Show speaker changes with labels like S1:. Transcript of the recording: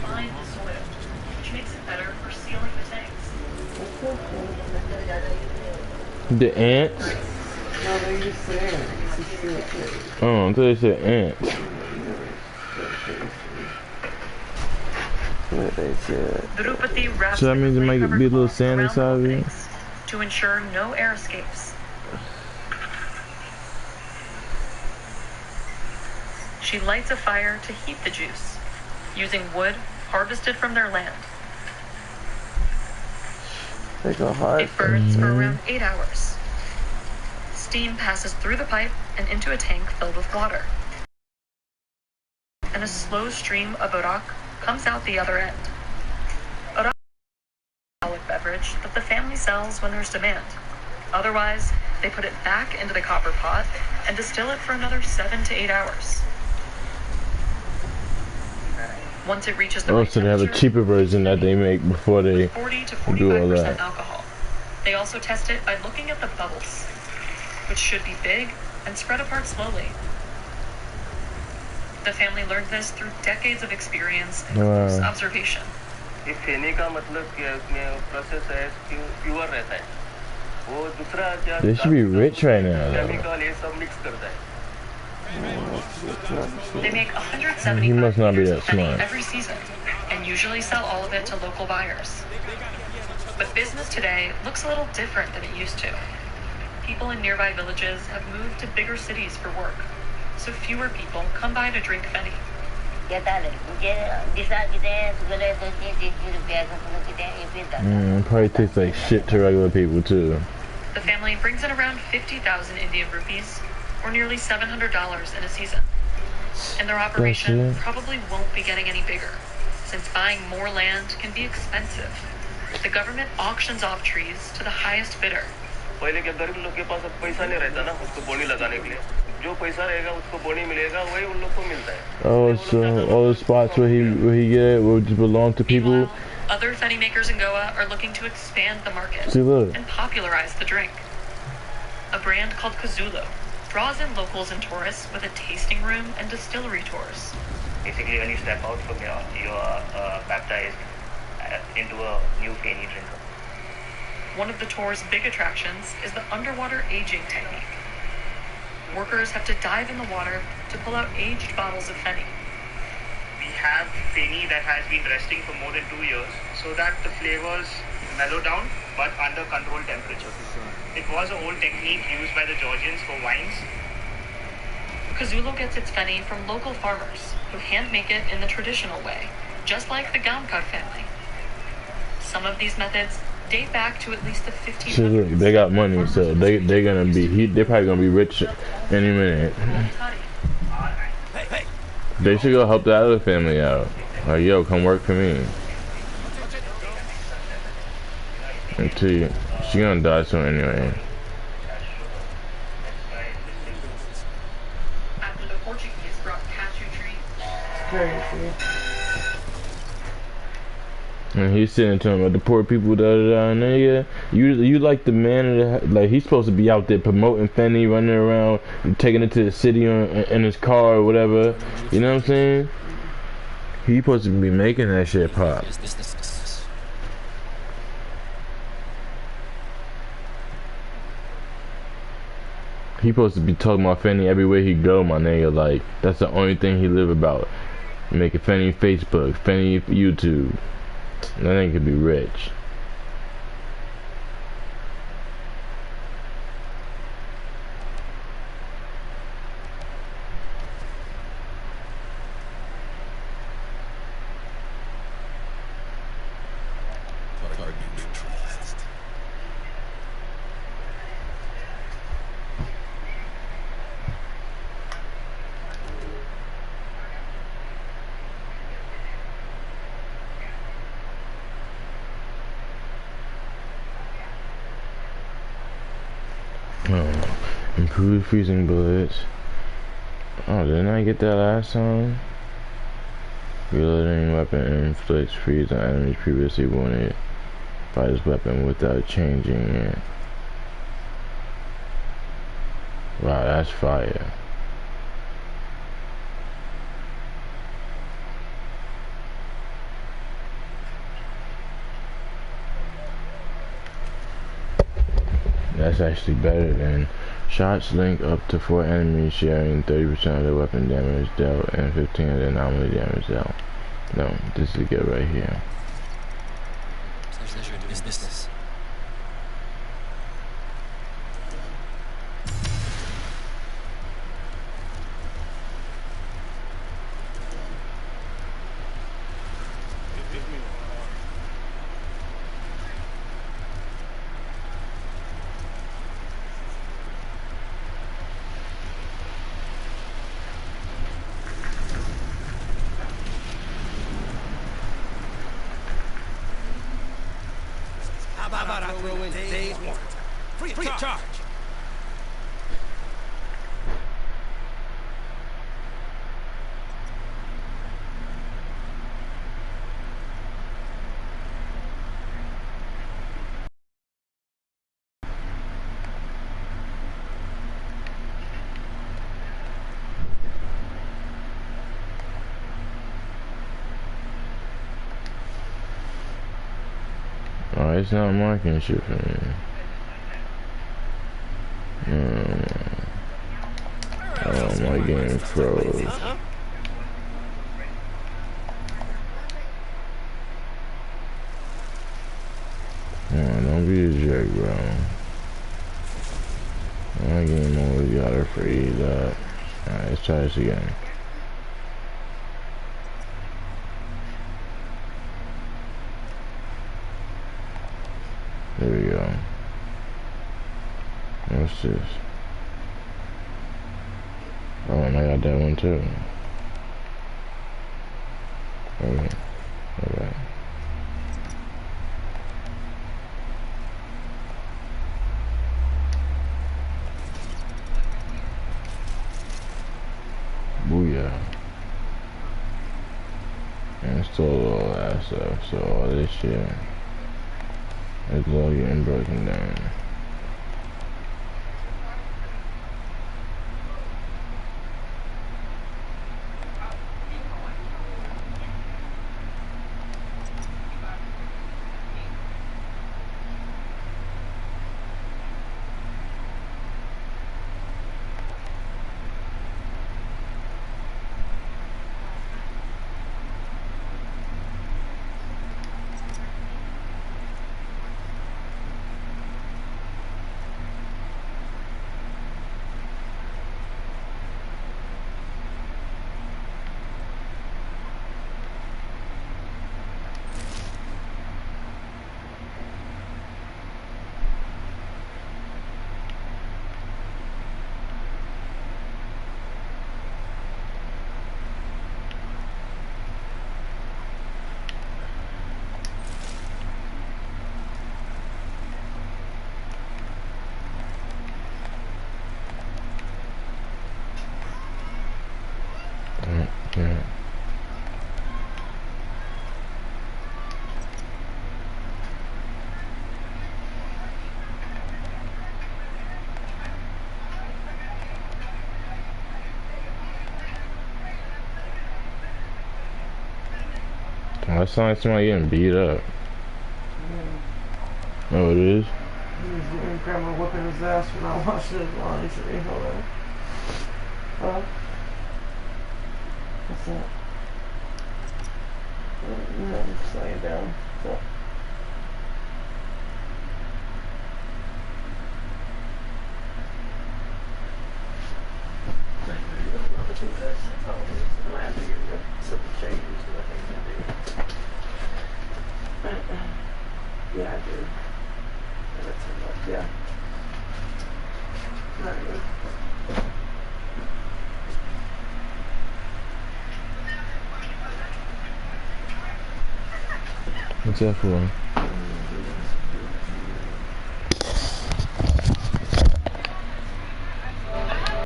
S1: fine soil, which makes it better for sealing the tanks.
S2: The ants?
S3: No, they use sand.
S2: Oh, I thought they said ants.
S3: What they said.
S1: Drupati wraps
S2: So that means it might be a little
S1: cloth
S2: sand
S1: around
S2: inside of it?
S1: openings to ensure no air escapes. She lights a fire to heat the juice, using wood harvested from their land.
S3: They go hard.
S1: It burns for around 8 hours. Steam passes through the pipe and into a tank filled with water. And a slow stream of orak comes out the other end. Orak is an alcoholic beverage that the family sells when there's demand. Otherwise, they put it back into the copper pot and distill it for another 7 to 8 hours. Once it reaches the
S2: Oh,
S1: right
S2: so they have a cheaper version that they make before they
S1: 40 to
S2: do all
S1: 45%
S2: that.
S1: alcohol. They also test it by looking at the bubbles, which should be big and spread apart slowly. The family learned this through decades of experience and close observation.
S4: इस फेने का मतलब क्या उसमें process है pure रहता है वो दूसरा क्या
S2: They should be rich right now, though.
S4: Chemical ये सब मिक्स करता है.
S1: They make 170
S2: He must not be that
S1: penny
S2: smart.
S1: every season and usually sell all of it to local buyers. But business today looks a little different than it used to. People in nearby villages have moved to bigger cities for work, so fewer people come by to drink Feni.
S2: Probably tastes like shit to regular people too.
S1: The family brings in around 50,000 Indian rupees, or nearly $700 in a season. And their operation probably won't be getting any bigger, since buying more land can be expensive. The government auctions off trees to the highest bidder.
S4: पहले क्या गरीब लोग के पास अब पैसा नहीं रहता ना उसको बोनी लगाने के लिए जो पैसा रहेगा उसको बोनी मिलेगा वही उन लोग को मिलता है.
S2: Oh, so all the spots where he get will just belong to people.
S1: Meanwhile, other Feni makers in Goa are looking to expand the market
S2: See, look.
S1: and popularize the drink. A brand called Kazulo draws in locals and tourists with a tasting room and distillery tours.
S4: Basically, when you step out from here, you are baptized into a new Feni drinker.
S1: One of the tour's big attractions is the underwater aging technique. Workers have to dive in the water to pull out aged bottles of Feni.
S5: We have Feni that has been resting for more than 2 years so that the flavors mellow down but under controlled temperature. It was an old technique used by the Georgians for wines.
S1: Kazulo gets its Feni from local farmers who hand make it in the traditional way, just like the Gamkar family. Some of these methods date back to at least the 1500s.
S2: They got money, so they're probably gonna be rich any minute. They should go help the other family out. Like, yo, come work for me. Until she's gonna die soon anyway.
S1: After the Portuguese brought cashew trees.
S3: Crazy.
S2: And he's sitting to him about the poor people, and nigga, you like the man of the, like he's supposed to be out there promoting Feni, running around, taking it to the city in his car or whatever. You know what I'm saying? He supposed to be making that shit pop. He supposed to be talking about Feni everywhere he go, my nigga. Like that's the only thing he live about. Making Feni Facebook, Feni YouTube. That nigga could be rich. Oh, improved freezing bullets. Oh, didn't I get that last time? Reloading weapon inflicts freeze on enemies previously wounded by this weapon without changing it. Wow, that's fire. That's actually better than shots link up to 4 enemies sharing 30% of their weapon damage dealt and 15 of their anomaly damage dealt. No, this is good right here.
S6: Pleasure doing business. How about I throw in days warranty? Free of charge.
S2: Oh, it's not marking shit for me. Oh, my game froze. Come on, don't be a jerk, bro. My game always gotta freeze up. Alright, let's try this again. There we go. What's this? Oh, and I got that one too. Okay. Alright. Booyah. And stole all that stuff, so all this shit is all getting broken down. Yeah. That sounds like somebody getting beat up.
S3: Yeah.
S2: Oh, it is?
S3: He was getting grandma whipping his ass when I watched his laundry. Hold on. Huh? What's that? No, I'm just laying down. So. Yeah, I do. Yeah. Not good.
S2: What's that for?